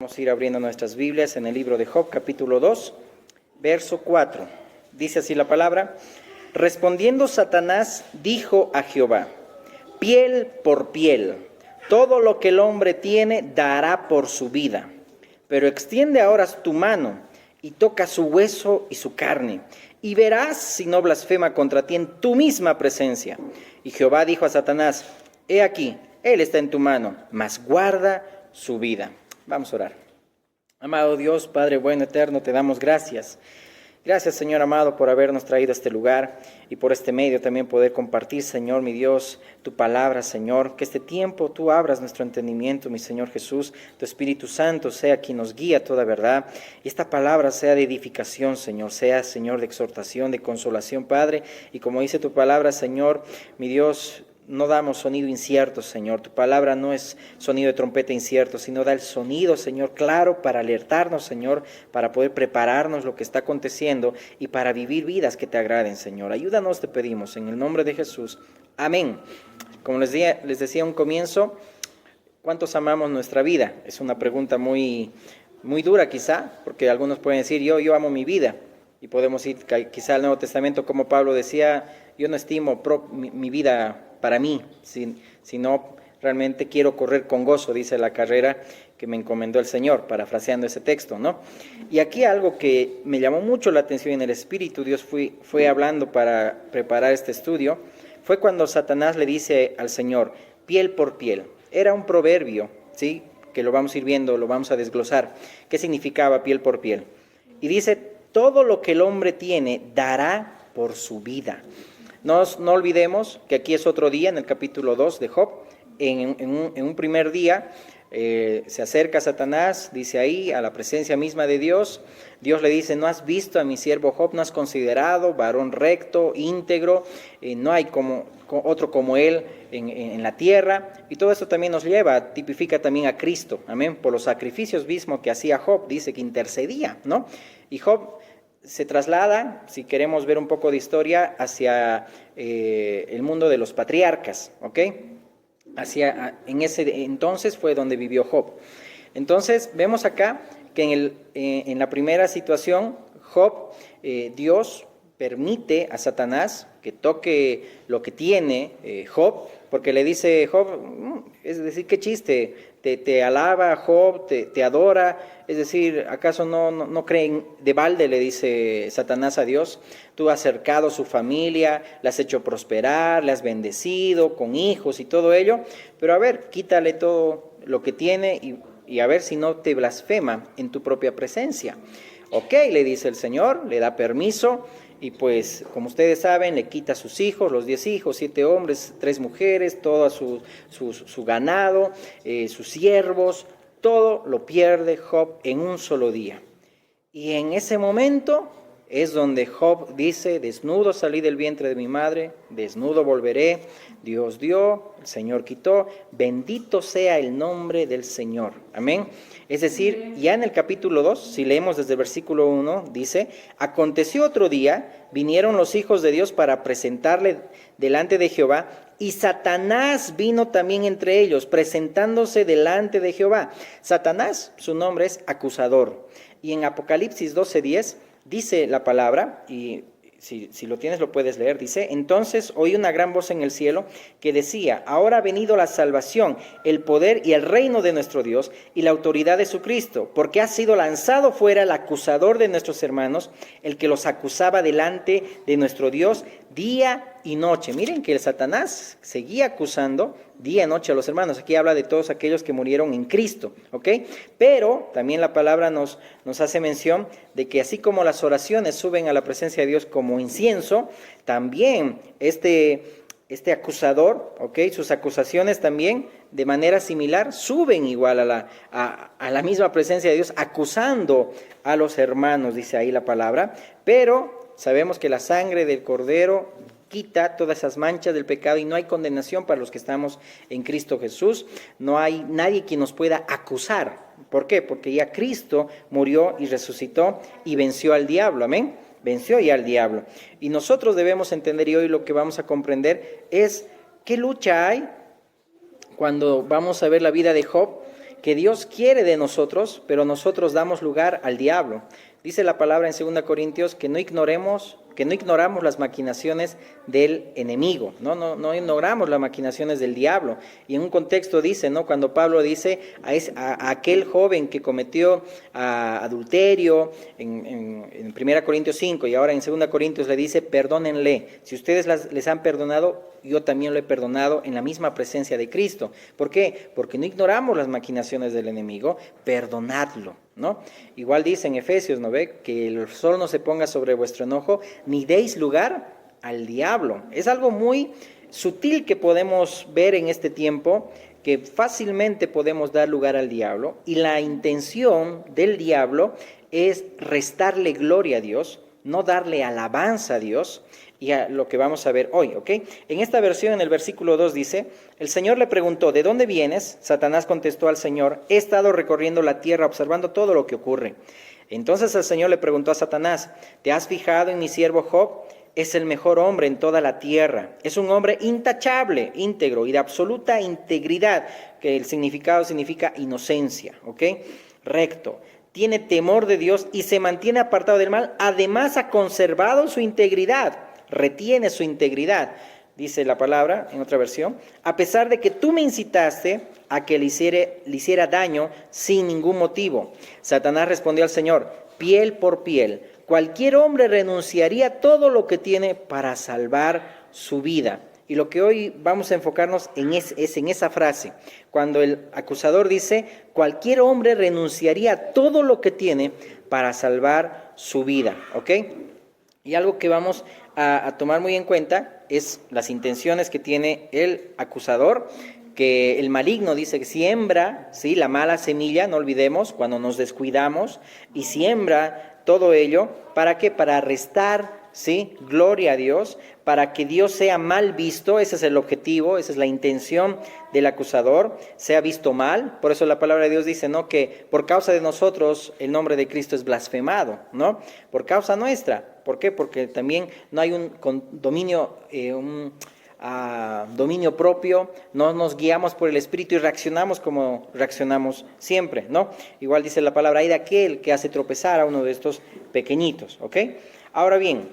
Vamos a ir abriendo nuestras Biblias en el libro de Job, capítulo 2, verso 4. Dice así la palabra: respondiendo Satanás, dijo a Jehová: piel por piel, todo lo que el hombre tiene dará por su vida. Pero extiende ahora tu mano y toca su hueso y su carne, y verás si no blasfema contra ti en tu misma presencia. Y Jehová dijo a Satanás: he aquí, él está en tu mano, mas guarda su vida. Vamos a orar. Amado Dios, Padre bueno, eterno, te damos gracias. Gracias, Señor amado, por habernos traído a este lugar y por este medio también poder compartir, Señor, mi Dios, tu palabra, Señor. Que este tiempo tú abras nuestro entendimiento, mi Señor Jesús. Tu Espíritu Santo sea quien nos guía a toda verdad. Y esta palabra sea de edificación, Señor. Sea, Señor, de exhortación, de consolación, Padre. Y como dice tu palabra, Señor, mi Dios, no damos sonido incierto, Señor. Tu palabra no es sonido de trompeta incierto, sino da el sonido, Señor, claro para alertarnos, Señor, para poder prepararnos lo que está aconteciendo y para vivir vidas que te agraden, Señor. Ayúdanos, te pedimos, en el nombre de Jesús. Amén. Como les decía a un comienzo, ¿cuántos amamos nuestra vida? Es una pregunta muy dura quizá, porque algunos pueden decir, yo amo mi vida. Y podemos ir quizá al Nuevo Testamento, como Pablo decía, yo no estimo mi vida para mí, sino realmente quiero correr con gozo, dice la carrera que me encomendó el Señor, parafraseando ese texto, ¿no? Y aquí algo que me llamó mucho la atención en el Espíritu, Dios fue hablando para preparar este estudio, fue cuando Satanás le dice al Señor, piel por piel. Era un proverbio, ¿sí? Que lo vamos a ir viendo, lo vamos a desglosar. ¿Qué significaba piel por piel? Y dice, todo lo que el hombre tiene dará por su vida. No olvidemos que aquí es otro día, en el capítulo 2 de Job. En un primer día se acerca Satanás, dice ahí, a la presencia misma de Dios. Dios le dice, ¿no has visto a mi siervo Job? ¿No has considerado varón recto, íntegro? No hay otro como él en la tierra. Y todo esto también nos lleva, tipifica también a Cristo, amén, por los sacrificios mismos que hacía Job, dice que intercedía, ¿no? Y Job se traslada, si queremos ver un poco de historia, hacia el mundo de los patriarcas, ¿ok? En ese entonces fue donde vivió Job. Entonces vemos acá que en la primera situación, Job, Dios permite a Satanás que toque lo que tiene Job, porque le dice Job, es decir, qué chiste, te alaba Job, te adora, es decir, ¿acaso no creen de balde? Le dice Satanás a Dios, tú has cercado su familia, la has hecho prosperar, le has bendecido con hijos y todo ello, pero a ver, quítale todo lo que tiene y a ver si no te blasfema en tu propia presencia. Ok, le dice el Señor, le da permiso. Y pues, como ustedes saben, le quita a sus hijos, los 10 hijos, 7 hombres, 3 mujeres, todo su ganado, sus siervos, todo lo pierde Job en un solo día. Y en ese momento es donde Job dice, desnudo salí del vientre de mi madre, desnudo volveré, Dios dio, el Señor quitó, bendito sea el nombre del Señor. Amén. Es decir, ya en el capítulo 2, si leemos desde el versículo 1, dice, aconteció otro día, vinieron los hijos de Dios para presentarle delante de Jehová, y Satanás vino también entre ellos, presentándose delante de Jehová. Satanás, su nombre es acusador. Y en Apocalipsis 12:10 dice la palabra, y si lo tienes lo puedes leer, dice, entonces oí una gran voz en el cielo que decía, ahora ha venido la salvación, el poder y el reino de nuestro Dios y la autoridad de su Cristo, porque ha sido lanzado fuera el acusador de nuestros hermanos, el que los acusaba delante de nuestro Dios día y noche. Miren que el Satanás seguía acusando día y noche a los hermanos. Aquí habla de todos aquellos que murieron en Cristo, ¿ok? Pero también la palabra nos hace mención de que así como las oraciones suben a la presencia de Dios como incienso, también este acusador, ¿ok? Sus acusaciones también de manera similar suben igual a la misma presencia de Dios, acusando a los hermanos, dice ahí la palabra. Pero sabemos que la sangre del Cordero quita todas esas manchas del pecado y no hay condenación para los que estamos en Cristo Jesús. No hay nadie quien nos pueda acusar. ¿Por qué? Porque ya Cristo murió y resucitó y venció al diablo. Amén. Venció ya al diablo. Y nosotros debemos entender, y hoy lo que vamos a comprender es qué lucha hay cuando vamos a ver la vida de Job, que Dios quiere de nosotros, pero nosotros damos lugar al diablo. Dice la palabra en 2 Corintios que no ignoramos las maquinaciones del enemigo, no ignoramos las maquinaciones del diablo. Y en un contexto dice, ¿no? Cuando Pablo dice a aquel joven que cometió adulterio en 1 Corintios 5 y ahora en 2 Corintios le dice, perdónenle. Si ustedes les han perdonado, yo también lo he perdonado en la misma presencia de Cristo. ¿Por qué? Porque no ignoramos las maquinaciones del enemigo, perdonadlo, ¿no? Igual dice en Efesios, ¿no ve? Que el sol no se ponga sobre vuestro enojo, ni deis lugar al diablo. Es algo muy sutil que podemos ver en este tiempo, que fácilmente podemos dar lugar al diablo, y la intención del diablo es restarle gloria a Dios, no darle alabanza a Dios, y a lo que vamos a ver hoy, ¿ok? En esta versión, en el versículo 2 dice, el Señor le preguntó, ¿de dónde vienes? Satanás contestó al Señor, he estado recorriendo la tierra observando todo lo que ocurre. Entonces el Señor le preguntó a Satanás, ¿te has fijado en mi siervo Job? Es el mejor hombre en toda la tierra. Es un hombre intachable, íntegro y de absoluta integridad, que el significado significa inocencia, ¿ok? Recto. Tiene temor de Dios y se mantiene apartado del mal. Además ha conservado su integridad, retiene su integridad, dice la palabra en otra versión, a pesar de que tú me incitaste a que le hiciera daño sin ningún motivo. Satanás respondió al Señor, piel por piel, cualquier hombre renunciaría a todo lo que tiene para salvar su vida. Y lo que hoy vamos a enfocarnos es en esa frase, cuando el acusador dice, cualquier hombre renunciaría a todo lo que tiene para salvar su vida, ¿ok? Y algo que vamos a tomar muy en cuenta es las intenciones que tiene el acusador, que el maligno dice que siembra, ¿sí?, la mala semilla, no olvidemos, cuando nos descuidamos, y siembra todo ello, ¿para qué? Para restar, ¿sí?, gloria a Dios, para que Dios sea mal visto. Ese es el objetivo, esa es la intención del acusador, sea visto mal. Por eso la palabra de Dios dice, ¿no?, que por causa de nosotros el nombre de Cristo es blasfemado, ¿no? Por causa nuestra. ¿Por qué? Porque también no hay un dominio propio, no nos guiamos por el Espíritu y reaccionamos como reaccionamos siempre, ¿no? Igual dice la palabra, hay de aquel que hace tropezar a uno de estos pequeñitos, ¿ok? Ahora bien,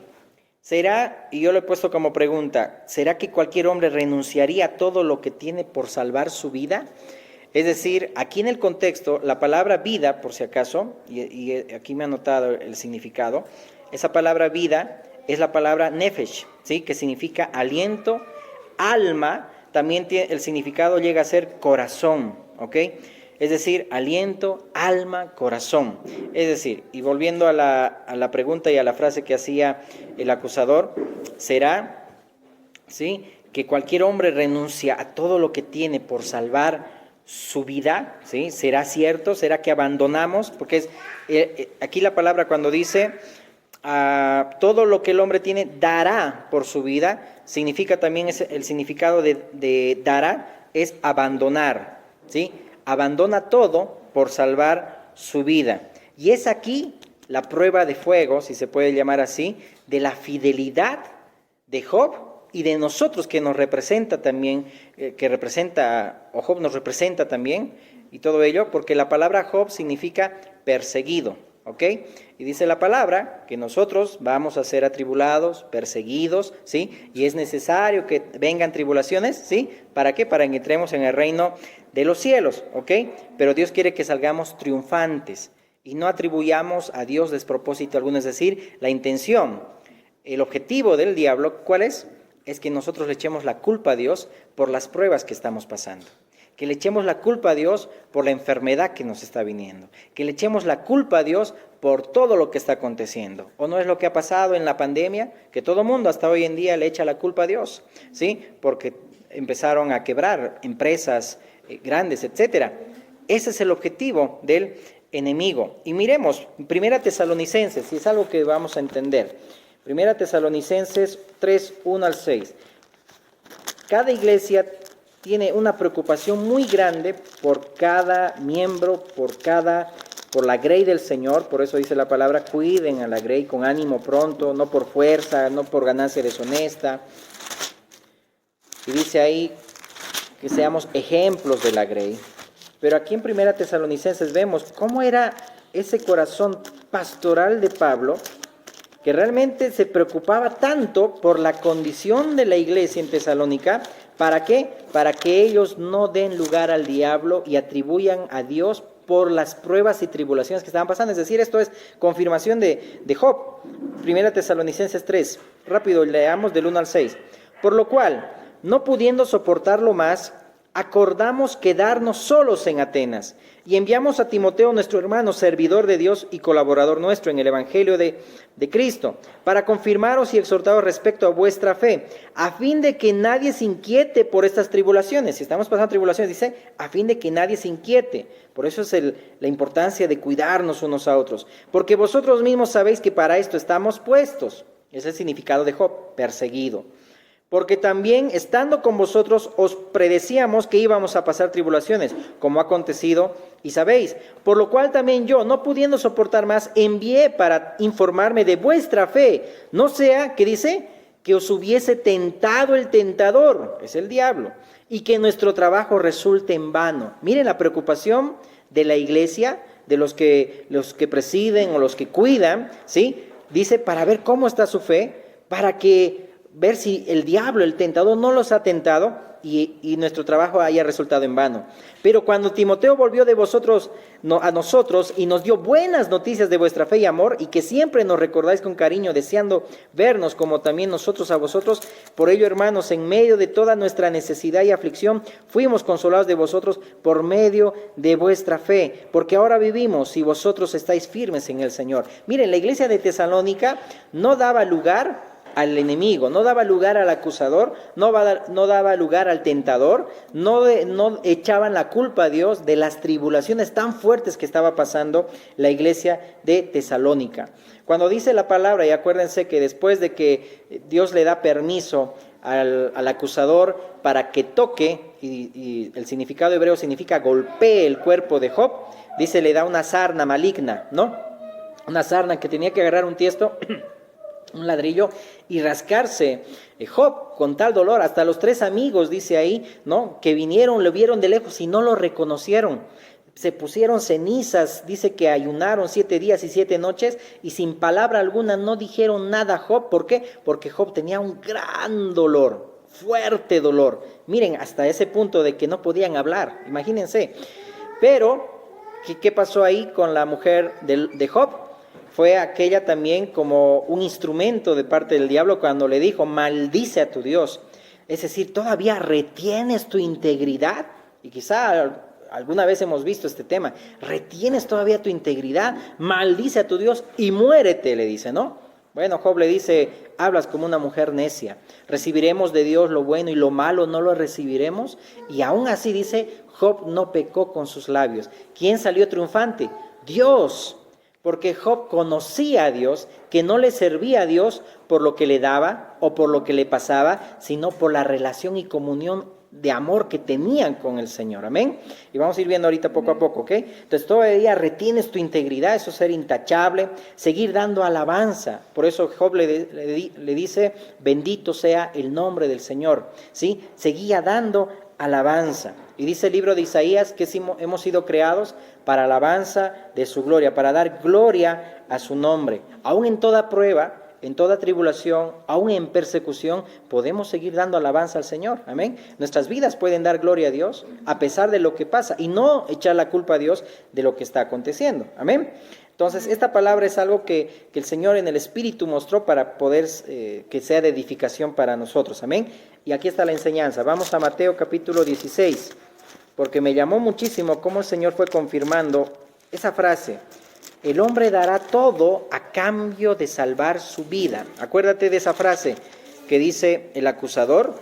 ¿será, y yo lo he puesto como pregunta, ¿será que cualquier hombre renunciaría a todo lo que tiene por salvar su vida? Es decir, aquí en el contexto, la palabra vida, por si acaso, y aquí me ha anotado el significado, esa palabra vida es la palabra nefesh, ¿sí?, que significa aliento, alma, también el significado llega a ser corazón, ¿ok? Es decir, aliento, alma, corazón. Es decir, y volviendo a la pregunta y a la frase que hacía el acusador, ¿será, sí, que cualquier hombre renuncia a todo lo que tiene por salvar su vida? ¿Sí? ¿Será cierto? ¿Será que abandonamos? Porque aquí la palabra cuando dice todo lo que el hombre tiene dará por su vida, significa también, el significado de dará es abandonar, ¿sí? Abandona todo por salvar su vida. Y es aquí la prueba de fuego, si se puede llamar así, de la fidelidad de Job y de nosotros, que nos representa también, o Job nos representa también, y todo ello, porque la palabra Job significa perseguido, ¿ok? Y dice la palabra que nosotros vamos a ser atribulados, perseguidos, ¿sí? Y es necesario que vengan tribulaciones, ¿sí? ¿Para qué? Para que entremos en el reino de los cielos, ¿ok? Pero Dios quiere que salgamos triunfantes y no atribuyamos a Dios despropósito alguno, es decir, la intención, el objetivo del diablo, ¿cuál es? Es que nosotros le echemos la culpa a Dios por las pruebas que estamos pasando. Que le echemos la culpa a Dios por la enfermedad que nos está viniendo. Que le echemos la culpa a Dios por todo lo que está aconteciendo. ¿O no es lo que ha pasado en la pandemia? Que todo el mundo hasta hoy en día le echa la culpa a Dios, ¿sí? Porque empezaron a quebrar empresas grandes, etcétera. Ese es el objetivo del enemigo. Y miremos, 1 Tesalonicenses, y es algo que vamos a entender. 1 Tesalonicenses 3, 1 al 6. Cada iglesia tiene una preocupación muy grande por cada miembro, por la grey del Señor. Por eso dice la palabra, cuiden a la grey con ánimo pronto, no por fuerza, no por ganancia deshonesta. Y dice ahí que seamos ejemplos de la grey. Pero aquí en Primera Tesalonicenses vemos cómo era ese corazón pastoral de Pablo, que realmente se preocupaba tanto por la condición de la iglesia en Tesalónica. ¿Para qué? Para que ellos no den lugar al diablo y atribuyan a Dios por las pruebas y tribulaciones que estaban pasando. Es decir, esto es confirmación de Job. Primera Tesalonicenses 3. Rápido, leamos del 1 al 6. Por lo cual, no pudiendo soportarlo más, acordamos quedarnos solos en Atenas y enviamos a Timoteo, nuestro hermano, servidor de Dios y colaborador nuestro en el Evangelio de Cristo, para confirmaros y exhortaros respecto a vuestra fe, a fin de que nadie se inquiete por estas tribulaciones. Si estamos pasando tribulaciones, dice, a fin de que nadie se inquiete. Por eso es la importancia de cuidarnos unos a otros, porque vosotros mismos sabéis que para esto estamos puestos. Ese es el significado de Job, perseguido. Porque también, estando con vosotros, os predecíamos que íbamos a pasar tribulaciones, como ha acontecido, y sabéis. Por lo cual también yo, no pudiendo soportar más, envié para informarme de vuestra fe. No sea, que dice, que os hubiese tentado el tentador, es el diablo, y que nuestro trabajo resulte en vano. Miren la preocupación de la iglesia, de los que presiden o los que cuidan, ¿sí? Dice, para ver cómo está su fe, para que ver si el diablo, el tentador, no los ha tentado y nuestro trabajo haya resultado en vano. Pero cuando Timoteo volvió de vosotros a nosotros y nos dio buenas noticias de vuestra fe y amor, y que siempre nos recordáis con cariño, deseando vernos como también nosotros a vosotros, por ello, hermanos, en medio de toda nuestra necesidad y aflicción, fuimos consolados de vosotros por medio de vuestra fe, porque ahora vivimos si vosotros estáis firmes en el Señor. Miren, la iglesia de Tesalónica no daba lugar al enemigo, no daba lugar al acusador, no daba lugar al tentador, no echaban la culpa a Dios de las tribulaciones tan fuertes que estaba pasando la iglesia de Tesalónica. Cuando dice la palabra, y acuérdense que después de que Dios le da permiso al acusador para que toque, y el significado hebreo significa golpee el cuerpo de Job, dice, le da una sarna maligna, ¿no? Una sarna que tenía que agarrar un tiesto, un ladrillo, y rascarse Job con tal dolor. Hasta los 3 amigos, dice ahí, ¿no?, que vinieron, lo vieron de lejos y no lo reconocieron. Se pusieron cenizas, dice que ayunaron 7 días y 7 noches y sin palabra alguna no dijeron nada a Job. ¿Por qué? Porque Job tenía un gran dolor, fuerte dolor. Miren, hasta ese punto de que no podían hablar, imagínense. Pero, ¿qué pasó ahí con la mujer de Job? Fue aquella también como un instrumento de parte del diablo cuando le dijo, maldice a tu Dios. Es decir, todavía retienes tu integridad. Y quizá alguna vez hemos visto este tema. Retienes todavía tu integridad, maldice a tu Dios y muérete, le dice, ¿no? Bueno, Job le dice, hablas como una mujer necia. Recibiremos de Dios lo bueno y lo malo no lo recibiremos. Y aún así dice, Job no pecó con sus labios. ¿Quién salió triunfante? Dios. Porque Job conocía a Dios, que no le servía a Dios por lo que le daba o por lo que le pasaba, sino por la relación y comunión de amor que tenían con el Señor. Amén. Y vamos a ir viendo ahorita poco a poco, ¿ok? Entonces todavía retienes tu integridad, eso es ser intachable, seguir dando alabanza. Por eso Job le dice, bendito sea el nombre del Señor, ¿sí? Seguía dando alabanza. Y dice el libro de Isaías que hemos sido creados para alabanza de su gloria, para dar gloria a su nombre. Aún en toda prueba, en toda tribulación, aún en persecución, podemos seguir dando alabanza al Señor. Amén. Nuestras vidas pueden dar gloria a Dios a pesar de lo que pasa y no echar la culpa a Dios de lo que está aconteciendo. Amén. Entonces, esta palabra es algo que el Señor en el Espíritu mostró para poder que sea de edificación para nosotros. Amén. Y aquí está la enseñanza. Vamos a Mateo capítulo 16, porque me llamó muchísimo cómo el Señor fue confirmando esa frase. El hombre dará todo a cambio de salvar su vida. Acuérdate de esa frase que dice el acusador.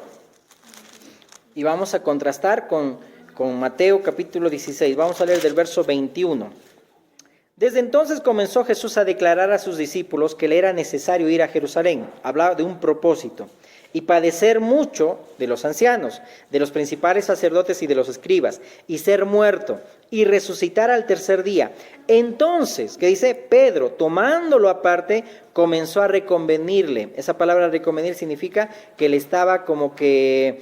Y vamos a contrastar con Mateo capítulo 16. Vamos a leer del verso 21. Desde entonces comenzó Jesús a declarar a sus discípulos que le era necesario ir a Jerusalén. Hablaba de un propósito. Y padecer mucho de los ancianos, de los principales sacerdotes y de los escribas, y ser muerto, y resucitar al tercer día. Entonces, ¿qué dice? Pedro, tomándolo aparte, comenzó a reconvenirle. Esa palabra reconvenir significa que le estaba como que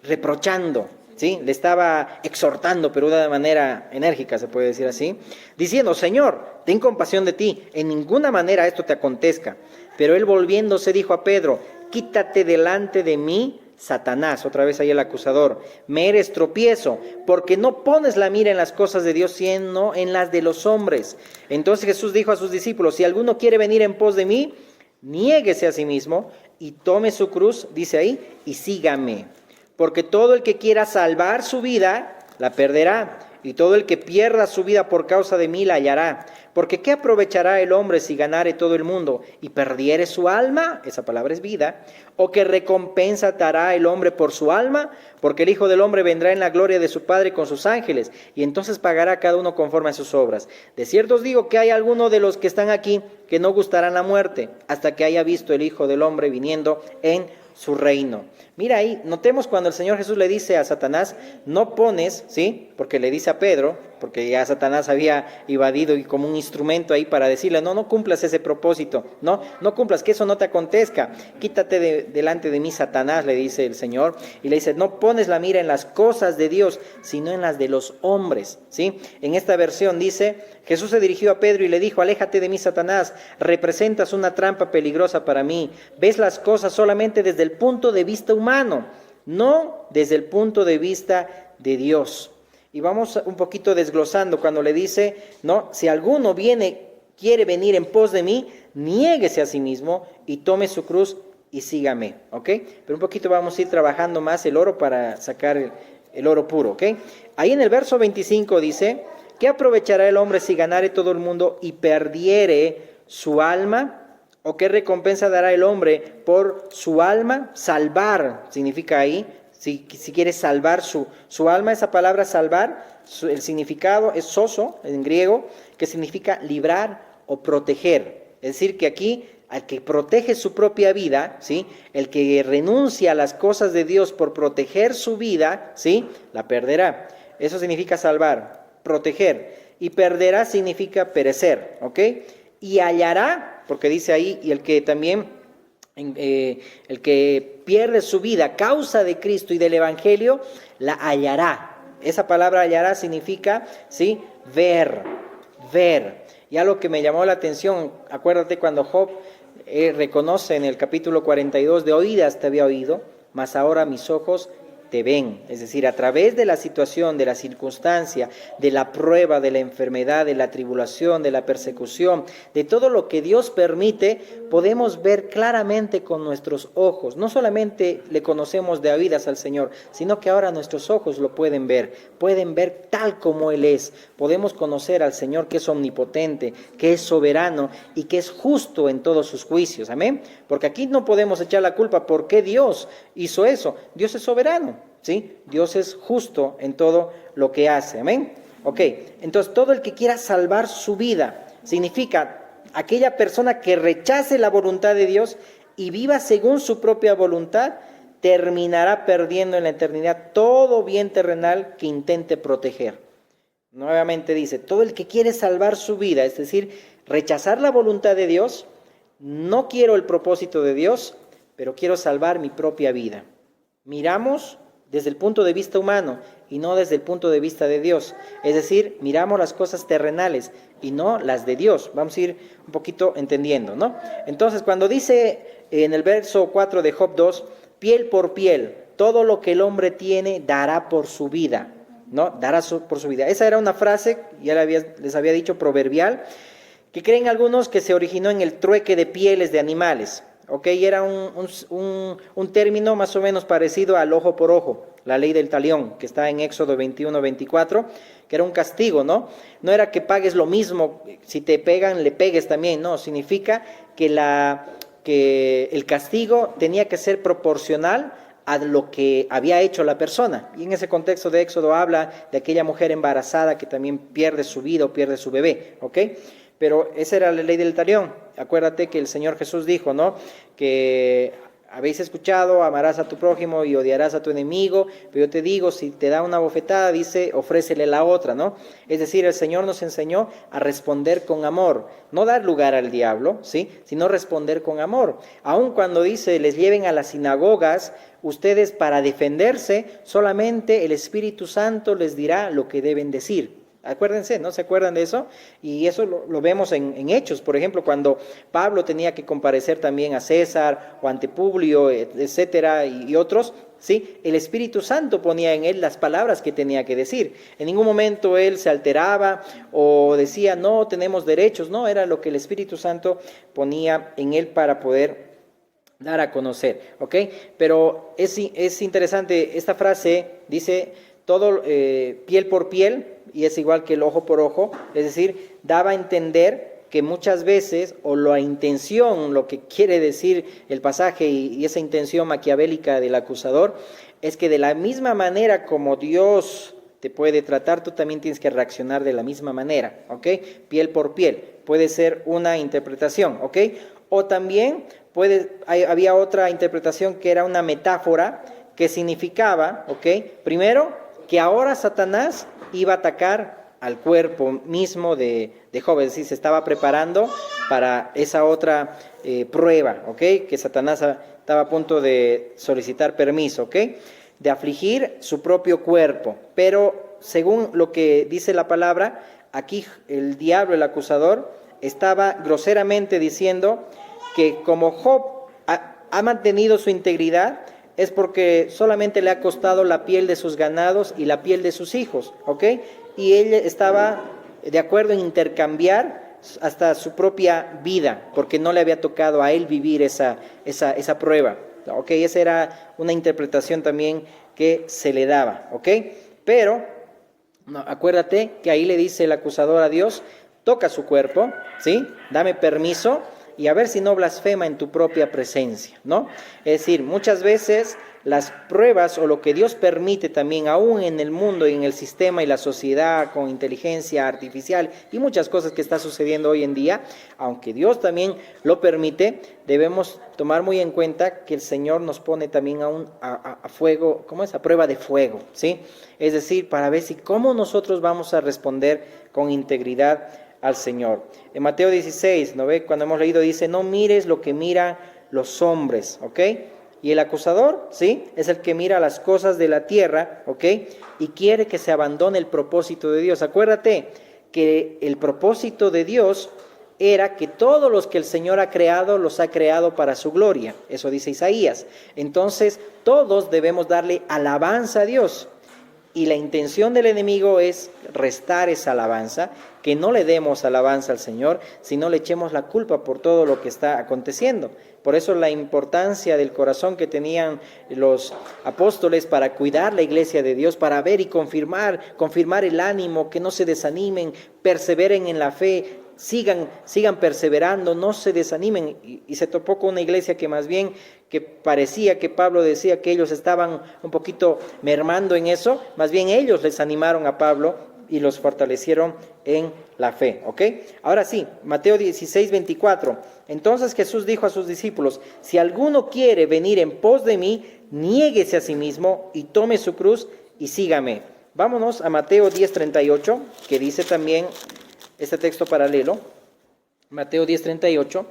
reprochando, ¿sí? Le estaba exhortando, pero de una manera enérgica, se puede decir así, diciendo: Señor, ten compasión de ti, en ninguna manera esto te acontezca. Pero él, volviéndose, dijo a Pedro: quítate delante de mí, Satanás. Otra vez ahí el acusador: me eres tropiezo, porque no pones la mira en las cosas de Dios, sino en las de los hombres. Entonces Jesús dijo a sus discípulos: si alguno quiere venir en pos de mí, niéguese a sí mismo y tome su cruz, dice ahí, y sígame. Porque todo el que quiera salvar su vida, la perderá. Y todo el que pierda su vida por causa de mí, la hallará. Porque ¿qué aprovechará el hombre si ganare todo el mundo y perdiere su alma? Esa palabra es vida. ¿O qué recompensa dará el hombre por su alma? Porque el Hijo del Hombre vendrá en la gloria de su Padre con sus ángeles, y entonces pagará cada uno conforme a sus obras. De cierto os digo que hay alguno de los que están aquí que no gustarán la muerte, hasta que haya visto el Hijo del Hombre viniendo en su reino. Mira ahí, notemos cuando el Señor Jesús le dice a Satanás: no pones, ¿sí? Porque le dice a Pedro, porque ya Satanás había invadido y como un instrumento ahí para decirle: no cumplas ese propósito, no cumplas, que eso no te acontezca, quítate delante de mí, Satanás, le dice el Señor, y le dice: no pones la mira en las cosas de Dios, sino en las de los hombres, ¿sí? En esta versión dice: Jesús se dirigió a Pedro y le dijo: aléjate de mí, Satanás, representas una trampa peligrosa para mí, ves las cosas solamente desde el punto de vista humano, no desde el punto de vista de Dios. Y vamos un poquito desglosando cuando le dice, ¿no? Si alguno quiere venir en pos de mí, niéguese a sí mismo y tome su cruz y sígame, ¿ok? Pero un poquito vamos a ir trabajando más el oro para sacar el oro puro, ¿ok? Ahí en el verso 25 dice: ¿qué aprovechará el hombre si ganare todo el mundo y perdiere su alma? ¿O qué recompensa dará el hombre por su alma? Salvar significa ahí, si quiere salvar su alma. Esa palabra salvar, el significado es soso en griego, que significa librar o proteger. Es decir, que aquí al que protege su propia vida, ¿sí? El que renuncia a las cosas de Dios por proteger su vida, ¿sí? La perderá. Eso significa salvar, proteger. Y perderá significa perecer, ¿ok? Y hallará, porque dice ahí, y el que también, el que pierde su vida a causa de Cristo y del Evangelio, la hallará. Esa palabra hallará significa, ¿sí? Ver. Y algo que me llamó la atención, acuérdate cuando Job reconoce en el capítulo 42: de oídas te había oído, mas ahora mis ojos te ven. Es decir, a través de la situación, de la circunstancia, de la prueba, de la enfermedad, de la tribulación, de la persecución, de todo lo que Dios permite, podemos ver claramente con nuestros ojos. No solamente le conocemos de oídas al Señor, sino que ahora nuestros ojos lo pueden ver tal como Él es. Podemos conocer al Señor, que es omnipotente, que es soberano y que es justo en todos sus juicios. Amén. Porque aquí no podemos echar la culpa por qué Dios hizo eso. Dios es soberano, ¿sí? Dios es justo en todo lo que hace. Amén. Ok, entonces todo el que quiera salvar su vida significa aquella persona que rechace la voluntad de Dios y viva según su propia voluntad, terminará perdiendo en la eternidad todo bien terrenal que intente proteger. Nuevamente dice: todo el que quiere salvar su vida, es decir, rechazar la voluntad de Dios, no quiero el propósito de Dios, pero quiero salvar mi propia vida. Miramos desde el punto de vista humano y no desde el punto de vista de Dios. Es decir, miramos las cosas terrenales y no las de Dios. Vamos a ir un poquito entendiendo, ¿no? Entonces, cuando dice en el verso 4 de Job 2, piel por piel, todo lo que el hombre tiene dará por su vida, ¿no? Dará por su vida. Esa era una frase, ya les había dicho, proverbial, que creen algunos que se originó en el trueque de pieles de animales. ¿Ok? Era un término más o menos parecido al ojo por ojo, la ley del talión, que está en Éxodo 21-24, que era un castigo, ¿no? No era que pagues lo mismo, si te pegan, le pegues también, no, significa que el castigo tenía que ser proporcional a lo que había hecho la persona. Y en ese contexto de Éxodo habla de aquella mujer embarazada que también pierde su vida o pierde su bebé, ¿ok? Pero esa era la ley del talión. Acuérdate que el Señor Jesús dijo, ¿no? Que habéis escuchado, amarás a tu prójimo y odiarás a tu enemigo, pero yo te digo, si te da una bofetada, dice, ofrécele la otra, ¿no? Es decir, el Señor nos enseñó a responder con amor, no dar lugar al diablo, ¿sí? Sino responder con amor. Aun cuando dice, les lleven a las sinagogas, ustedes para defenderse, solamente el Espíritu Santo les dirá lo que deben decir. Acuérdense, ¿no? ¿Se acuerdan de eso? Y eso lo vemos en Hechos, por ejemplo, cuando Pablo tenía que comparecer también a César o ante Publio, etcétera, y otros, ¿sí? El Espíritu Santo ponía en él las palabras que tenía que decir. En ningún momento él se alteraba o decía, no, tenemos derechos, no, era lo que el Espíritu Santo ponía en él para poder dar a conocer, ¿ok? Pero es interesante, esta frase dice, todo piel por piel, y es igual que el ojo por ojo, es decir, daba a entender que muchas veces, o la intención, lo que quiere decir el pasaje y esa intención maquiavélica del acusador, es que de la misma manera como Dios te puede tratar, tú también tienes que reaccionar de la misma manera, ¿ok? Piel por piel, puede ser una interpretación, ¿ok? O también había otra interpretación que era una metáfora que significaba, ¿ok? Primero, que ahora Satanás iba a atacar al cuerpo mismo de Job, es decir, se estaba preparando para esa otra prueba, ¿ok? Que Satanás estaba a punto de solicitar permiso, ¿ok? De afligir su propio cuerpo. Pero según lo que dice la palabra, aquí el diablo, el acusador, estaba groseramente diciendo que como Job ha mantenido su integridad, es porque solamente le ha costado la piel de sus ganados y la piel de sus hijos, ¿ok? Y él estaba de acuerdo en intercambiar hasta su propia vida, porque no le había tocado a él vivir esa prueba, ¿ok? Esa era una interpretación también que se le daba, ¿ok? Pero, no, acuérdate que ahí le dice el acusador a Dios, toca su cuerpo, ¿sí? Dame permiso, y a ver si no blasfema en tu propia presencia, ¿no? Es decir, muchas veces las pruebas o lo que Dios permite también, aún en el mundo y en el sistema y la sociedad con inteligencia artificial y muchas cosas que está sucediendo hoy en día, aunque Dios también lo permite, debemos tomar muy en cuenta que el Señor nos pone también a fuego, ¿cómo es? A prueba de fuego, ¿sí? Es decir, para ver si cómo nosotros vamos a responder con integridad al Señor. En Mateo 16, ¿no ve? Cuando hemos leído dice, no mires lo que miran los hombres, ¿ok? Y el acusador, ¿sí? Es el que mira las cosas de la tierra, ¿ok? Y quiere que se abandone el propósito de Dios. Acuérdate que el propósito de Dios era que todos los que el Señor ha creado, los ha creado para su gloria. Eso dice Isaías. Entonces, todos debemos darle alabanza a Dios. Y la intención del enemigo es restar esa alabanza, que no le demos alabanza al Señor, sino le echemos la culpa por todo lo que está aconteciendo. Por eso la importancia del corazón que tenían los apóstoles para cuidar la iglesia de Dios, para ver y confirmar el ánimo, que no se desanimen, perseveren en la fe, sigan perseverando, no se desanimen. Y se topó con una iglesia que más bien, que parecía que Pablo decía que ellos estaban un poquito mermando en eso, más bien ellos les animaron a Pablo y los fortalecieron en la fe, ¿ok? Ahora sí, Mateo 16, 24. Entonces Jesús dijo a sus discípulos, si alguno quiere venir en pos de mí, niéguese a sí mismo y tome su cruz y sígame. Vámonos a Mateo 10, 38, que dice también este texto paralelo, Mateo 10, 38.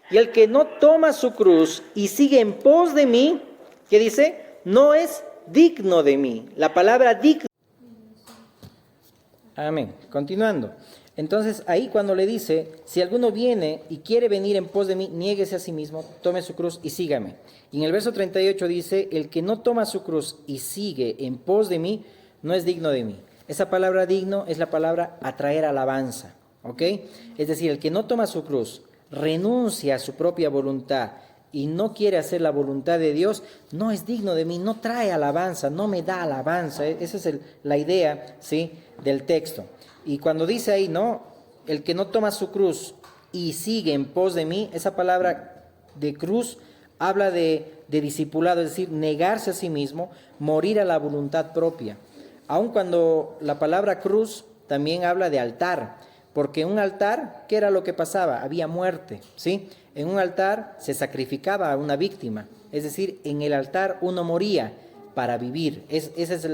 Y el que no toma su cruz y sigue en pos de mí, ¿qué dice? No es digno de mí. La palabra digno. Amén. Continuando. Entonces, ahí cuando le dice, si alguno viene y quiere venir en pos de mí, niéguese a sí mismo, tome su cruz y sígame. Y en el verso 38 dice, el que no toma su cruz y sigue en pos de mí, no es digno de mí. Esa palabra digno es la palabra atraer alabanza, ¿ok? Es decir, el que no toma su cruz, renuncia a su propia voluntad y no quiere hacer la voluntad de Dios, no es digno de mí, no trae alabanza, no me da alabanza. Esa es la idea, ¿sí?, del texto. Y cuando dice ahí, no, el que no toma su cruz y sigue en pos de mí, esa palabra de cruz habla de discipulado, es decir, negarse a sí mismo, morir a la voluntad propia. Aun cuando la palabra cruz también habla de altar, porque en un altar, ¿qué era lo que pasaba? Había muerte, ¿sí? En un altar se sacrificaba a una víctima, Es decir, en el altar uno moría para vivir. Esa es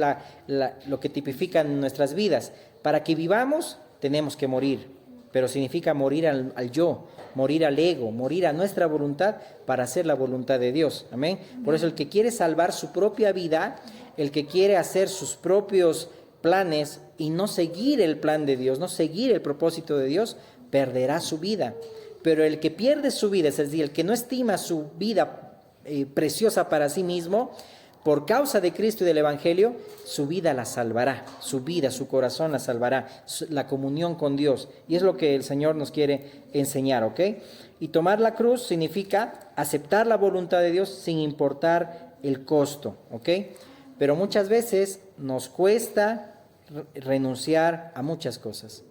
lo que tipifica nuestras vidas. Para que vivamos, tenemos que morir. Pero significa morir al yo, morir al ego, morir a nuestra voluntad para hacer la voluntad de Dios. Amén. Por eso el que quiere salvar su propia vida, el que quiere hacer sus propios planes y no seguir el plan de Dios, no seguir el propósito de Dios, perderá su vida. Pero el que pierde su vida, es decir, el que no estima su vida preciosa para sí mismo, por causa de Cristo y del Evangelio, su vida la salvará, su vida, su corazón la salvará, la comunión con Dios. Y es lo que el Señor nos quiere enseñar, ¿ok? Y tomar la cruz significa aceptar la voluntad de Dios sin importar el costo, ¿ok? Pero muchas veces nos cuesta renunciar a muchas cosas.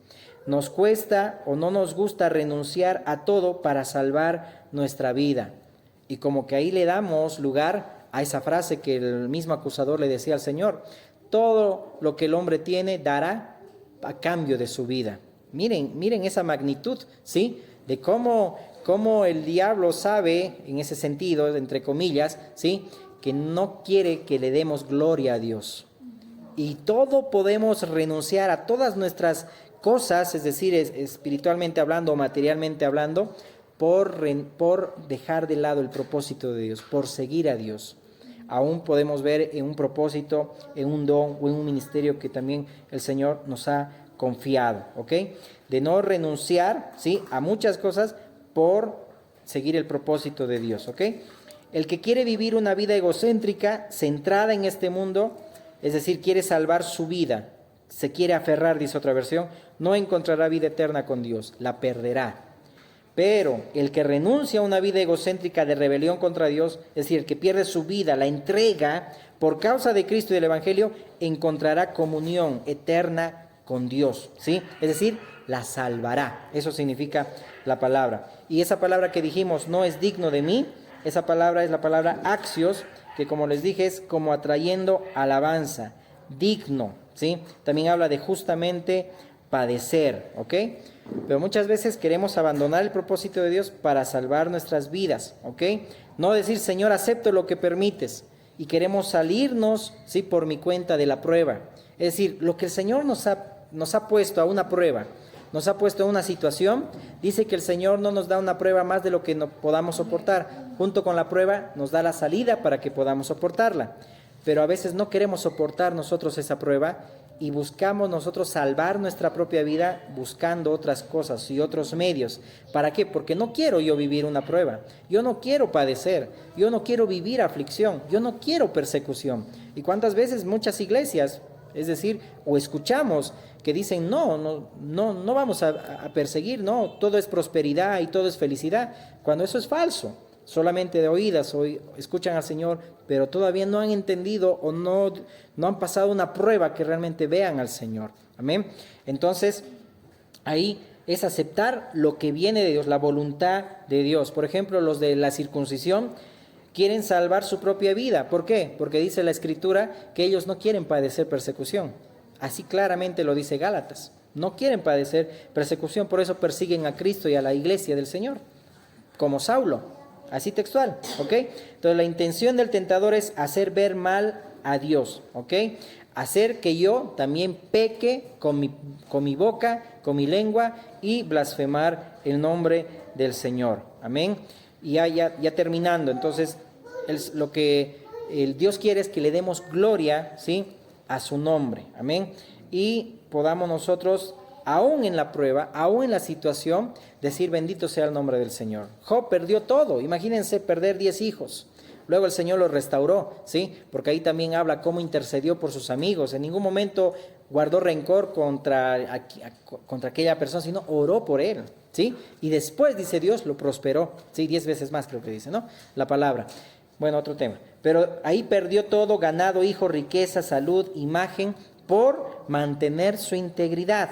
Nos cuesta o no nos gusta renunciar a todo para salvar nuestra vida. Y como que ahí le damos lugar a esa frase que el mismo acusador le decía al Señor: todo lo que el hombre tiene dará a cambio de su vida. Miren esa magnitud, ¿sí? De cómo el diablo sabe, en ese sentido, entre comillas, ¿sí? Que no quiere que le demos gloria a Dios. Y todo podemos renunciar a todas nuestras cosas, es decir, espiritualmente hablando o materialmente hablando, por dejar de lado el propósito de Dios, por seguir a Dios. Aún podemos ver en un propósito, en un don o en un ministerio que también el Señor nos ha confiado, ¿ok? De no renunciar, ¿sí?, a muchas cosas por seguir el propósito de Dios, ¿ok? El que quiere vivir una vida egocéntrica, centrada en este mundo, es decir, quiere salvar su vida, se quiere aferrar, dice otra versión, no encontrará vida eterna con Dios, la perderá. Pero el que renuncia a una vida egocéntrica de rebelión contra Dios, es decir, el que pierde su vida, la entrega por causa de Cristo y del Evangelio, encontrará comunión eterna con Dios, ¿sí? Es decir, la salvará. Eso significa la palabra. Y esa palabra que dijimos, no es digno de mí, esa palabra es la palabra axios, que como les dije es como atrayendo alabanza, digno, ¿sí? También habla de justamente padecer, ¿ok? Pero muchas veces queremos abandonar el propósito de Dios para salvar nuestras vidas, ¿ok? No decir, Señor, acepto lo que permites, y queremos salirnos, ¿sí?, por mi cuenta de la prueba. Es decir, lo que el Señor nos ha puesto a una prueba, nos ha puesto a una situación, dice que el Señor no nos da una prueba más de lo que no podamos soportar. Junto con la prueba nos da la salida para que podamos soportarla. Pero a veces no queremos soportar nosotros esa prueba y buscamos nosotros salvar nuestra propia vida buscando otras cosas y otros medios. ¿Para qué? Porque no quiero yo vivir una prueba, yo no quiero padecer, yo no quiero vivir aflicción, yo no quiero persecución. ¿Y cuántas veces muchas iglesias, es decir, o escuchamos que dicen no vamos a perseguir, no, todo es prosperidad y todo es felicidad, cuando eso es falso? Solamente de oídas hoy escuchan al Señor, pero todavía no han entendido o no han pasado una prueba que realmente vean al Señor. Amén. Entonces, ahí es aceptar lo que viene de Dios, la voluntad de Dios. Por ejemplo, los de la circuncisión quieren salvar su propia vida. ¿Por qué? Porque dice la Escritura que ellos no quieren padecer persecución. Así claramente lo dice Gálatas. No quieren padecer persecución, por eso persiguen a Cristo y a la iglesia del Señor, como Saulo. Así textual, ¿ok? Entonces la intención del tentador es hacer ver mal a Dios, ¿ok? Hacer que yo también peque con mi boca, con mi lengua y blasfemar el nombre del Señor, amén. Y ya terminando, entonces lo que el Dios quiere es que le demos gloria, ¿sí?, a su nombre, amén. Y podamos nosotros, aún en la prueba, aún en la situación, decir bendito sea el nombre del Señor. Job perdió todo, imagínense perder 10 hijos. Luego el Señor lo restauró, ¿sí? Porque ahí también habla cómo intercedió por sus amigos. En ningún momento guardó rencor contra aquella persona, sino oró por él, ¿sí? Y después, dice Dios, lo prosperó, ¿sí? 10 veces más creo que dice, ¿no?, la palabra. Bueno, otro tema. Pero ahí perdió todo, ganado, hijo, riqueza, salud, imagen, por mantener su integridad.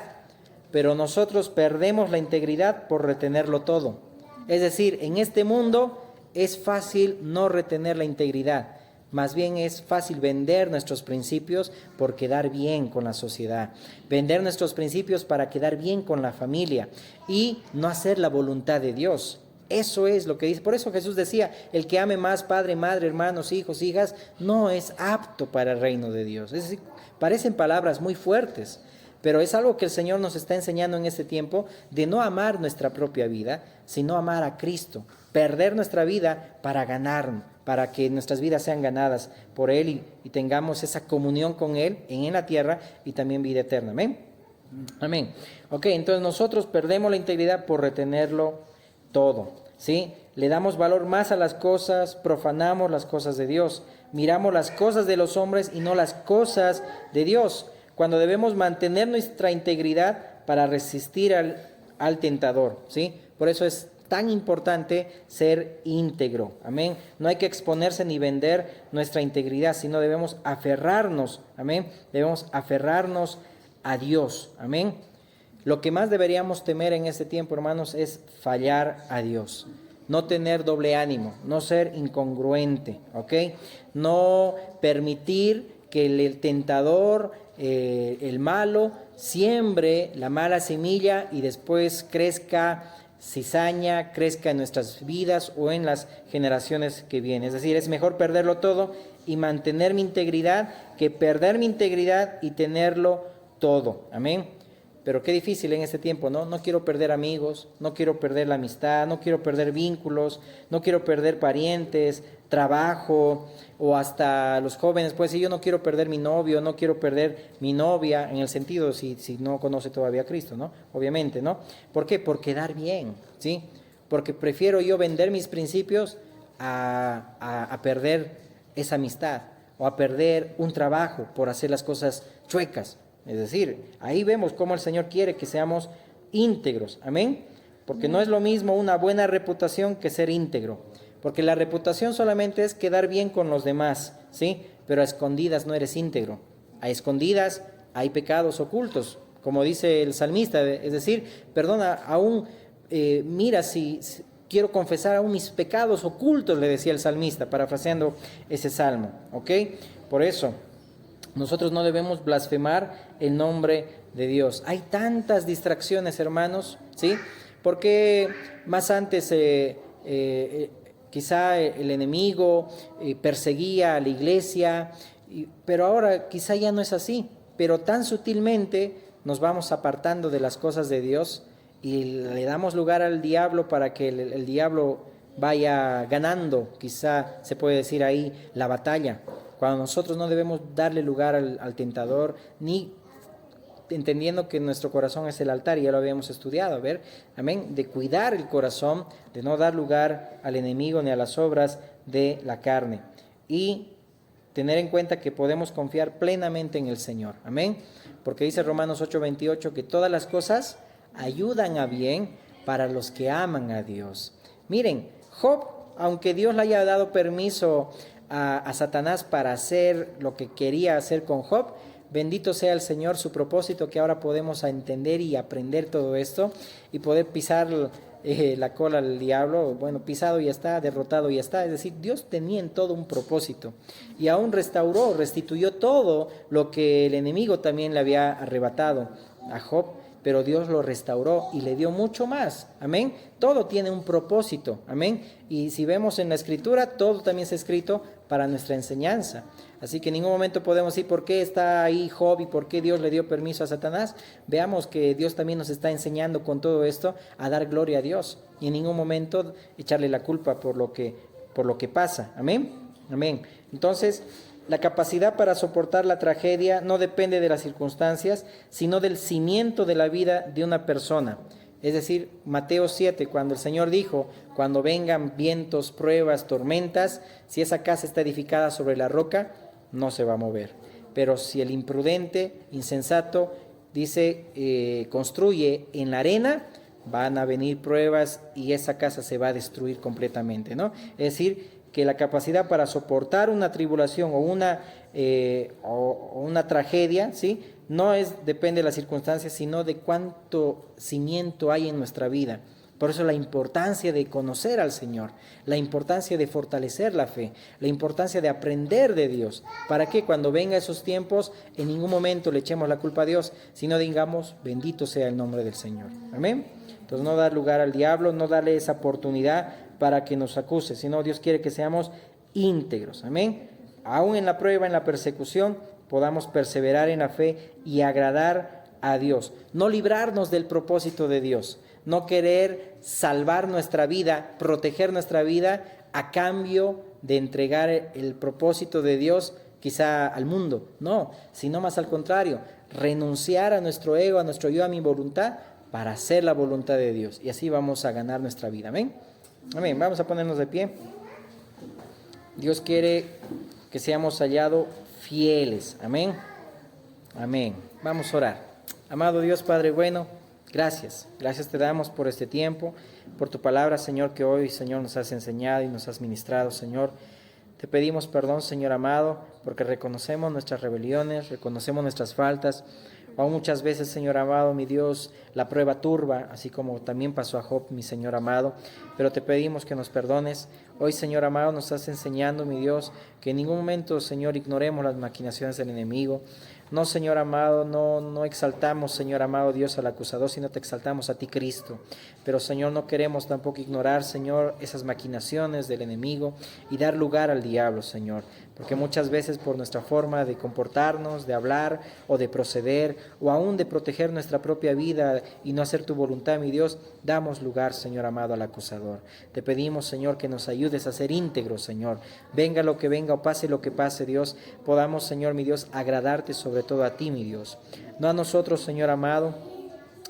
Pero nosotros perdemos la integridad por retenerlo todo. Es decir, en este mundo es fácil no retener la integridad. Más bien es fácil vender nuestros principios por quedar bien con la sociedad. Vender nuestros principios para quedar bien con la familia y no hacer la voluntad de Dios. Eso es lo que dice. Por eso Jesús decía, el que ame más padre, madre, hermanos, hijos, hijas, no es apto para el reino de Dios. Es decir, parecen palabras muy fuertes, pero es algo que el Señor nos está enseñando en este tiempo, de no amar nuestra propia vida, sino amar a Cristo, perder nuestra vida para ganar, para que nuestras vidas sean ganadas por Él y tengamos esa comunión con Él en la tierra y también vida eterna. Amén. Amén. Ok, entonces nosotros perdemos la integridad por retenerlo todo, ¿sí? Le damos valor más a las cosas, profanamos las cosas de Dios, miramos las cosas de los hombres y no las cosas de Dios, cuando debemos mantener nuestra integridad para resistir al tentador, ¿sí? Por eso es tan importante ser íntegro, amén. No hay que exponerse ni vender nuestra integridad, sino debemos aferrarnos, amén. Debemos aferrarnos a Dios, amén. Lo que más deberíamos temer en este tiempo, hermanos, es fallar a Dios. No tener doble ánimo, no ser incongruente, ¿ok? No permitir que el tentador, el malo, siembre la mala semilla y después crezca cizaña, crezca en nuestras vidas o en las generaciones que vienen. Es decir, es mejor perderlo todo y mantener mi integridad que perder mi integridad y tenerlo todo. Amén. Pero qué difícil en este tiempo, ¿no? No quiero perder amigos, no quiero perder la amistad, no quiero perder vínculos, no quiero perder parientes, trabajo, o hasta los jóvenes, pues si yo no quiero perder mi novio, no quiero perder mi novia, en el sentido si no conoce todavía a Cristo, ¿no? Obviamente, ¿no? ¿Por qué? Por quedar bien, ¿sí? Porque prefiero yo vender mis principios a perder esa amistad, o a perder un trabajo por hacer las cosas chuecas. Es decir, ahí vemos cómo el Señor quiere que seamos íntegros, amén, porque no es lo mismo una buena reputación que ser íntegro, porque la reputación solamente es quedar bien con los demás, ¿sí? Pero a escondidas no eres íntegro, a escondidas hay pecados ocultos, como dice el salmista, es decir, perdona, aún mira si quiero confesar aún mis pecados ocultos, le decía el salmista, parafraseando ese salmo, ¿ok? Por eso nosotros no debemos blasfemar el nombre de Dios. Hay tantas distracciones, hermanos, ¿sí? Porque más antes quizá el enemigo perseguía a la iglesia, pero ahora quizá ya no es así. Pero tan sutilmente nos vamos apartando de las cosas de Dios y le damos lugar al diablo para que el diablo vaya ganando, quizá se puede decir ahí, la batalla. Cuando nosotros no debemos darle lugar al tentador, ni entendiendo que nuestro corazón es el altar, y ya lo habíamos estudiado, a ver, amén, de cuidar el corazón, de no dar lugar al enemigo ni a las obras de la carne, y tener en cuenta que podemos confiar plenamente en el Señor, amén, porque dice Romanos 8:28 que todas las cosas ayudan a bien para los que aman a Dios. Miren, Job, aunque Dios le haya dado permiso a Satanás para hacer lo que quería hacer con Job, bendito sea el Señor, su propósito, que ahora podemos entender y aprender todo esto y poder pisar la cola al diablo. Bueno, pisado ya está, derrotado ya está. Es decir, Dios tenía en todo un propósito y aún restituyó todo lo que el enemigo también le había arrebatado a Job. Pero Dios lo restauró y le dio mucho más, amén. Todo tiene un propósito, amén. Y si vemos en la Escritura, todo también está escrito para nuestra enseñanza. Así que en ningún momento podemos decir por qué está ahí Job y por qué Dios le dio permiso a Satanás. Veamos que Dios también nos está enseñando con todo esto a dar gloria a Dios y en ningún momento echarle la culpa por lo que pasa, amén, amén. Entonces, la capacidad para soportar la tragedia no depende de las circunstancias, sino del cimiento de la vida de una persona. Es decir, Mateo 7, cuando el Señor dijo, cuando vengan vientos, pruebas, tormentas, si esa casa está edificada sobre la roca, no se va a mover. Pero si el imprudente, insensato, dice, construye en la arena, van a venir pruebas y esa casa se va a destruir completamente, ¿no? Es decir, que la capacidad para soportar una tribulación o una tragedia, ¿sí? No depende de las circunstancias, sino de cuánto cimiento hay en nuestra vida, Por eso la importancia de conocer al Señor, la importancia de fortalecer la fe, la importancia de aprender de Dios. ¿Para que cuando venga esos tiempos, en ningún momento le echemos la culpa a Dios, sino digamos, bendito sea el nombre del Señor? Amén. Entonces no dar lugar al diablo, no darle esa oportunidad para que nos acuse, sino Dios quiere que seamos íntegros. Amén. Aún en la prueba, en la persecución, podamos perseverar en la fe y agradar a Dios. No librarnos del propósito de Dios. No querer salvar nuestra vida, proteger nuestra vida a cambio de entregar el propósito de Dios quizá al mundo. No, sino más al contrario, renunciar a nuestro ego, a nuestro yo, a mi voluntad, para hacer la voluntad de Dios. Y así vamos a ganar nuestra vida. Amén. Amén. Vamos a ponernos de pie. Dios quiere que seamos hallados fieles. Amén. Amén. Vamos a orar. Amado Dios, Padre bueno, gracias. Gracias te damos por este tiempo, por tu palabra, Señor, que hoy, Señor, nos has enseñado y nos has ministrado, Señor. Te pedimos perdón, Señor amado, porque reconocemos nuestras rebeliones, reconocemos nuestras faltas. Aún muchas veces, Señor amado, mi Dios, la prueba turba, así como también pasó a Job, mi Señor amado. Pero te pedimos que nos perdones. Hoy, Señor amado, nos estás enseñando, mi Dios, que en ningún momento, Señor, ignoremos las maquinaciones del enemigo. No, Señor amado, no exaltamos, Señor amado Dios, al acusador, sino te exaltamos a ti, Cristo. Pero, Señor, no queremos tampoco ignorar, Señor, esas maquinaciones del enemigo y dar lugar al diablo, Señor. Porque muchas veces por nuestra forma de comportarnos, de hablar o de proceder, o aún de proteger nuestra propia vida y no hacer tu voluntad, mi Dios, damos lugar, Señor amado, al acusador. Te pedimos, Señor, que nos ayudes a ser íntegros, Señor. Venga lo que venga o pase lo que pase, Dios, podamos, Señor, mi Dios, agradarte sobre todo a ti, mi Dios. No a nosotros, Señor amado,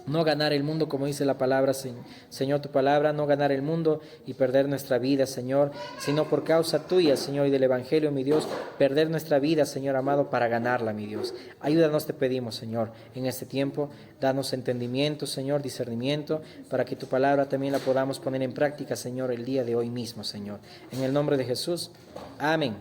no ganar el mundo, como dice la palabra, Señor, tu palabra, no ganar el mundo y perder nuestra vida, Señor, sino por causa tuya, Señor, y del Evangelio, mi Dios, perder nuestra vida, Señor amado, para ganarla, mi Dios. Ayúdanos, te pedimos, Señor, en este tiempo, danos entendimiento, Señor, discernimiento, para que tu palabra también la podamos poner en práctica, Señor, el día de hoy mismo, Señor. En el nombre de Jesús, amén.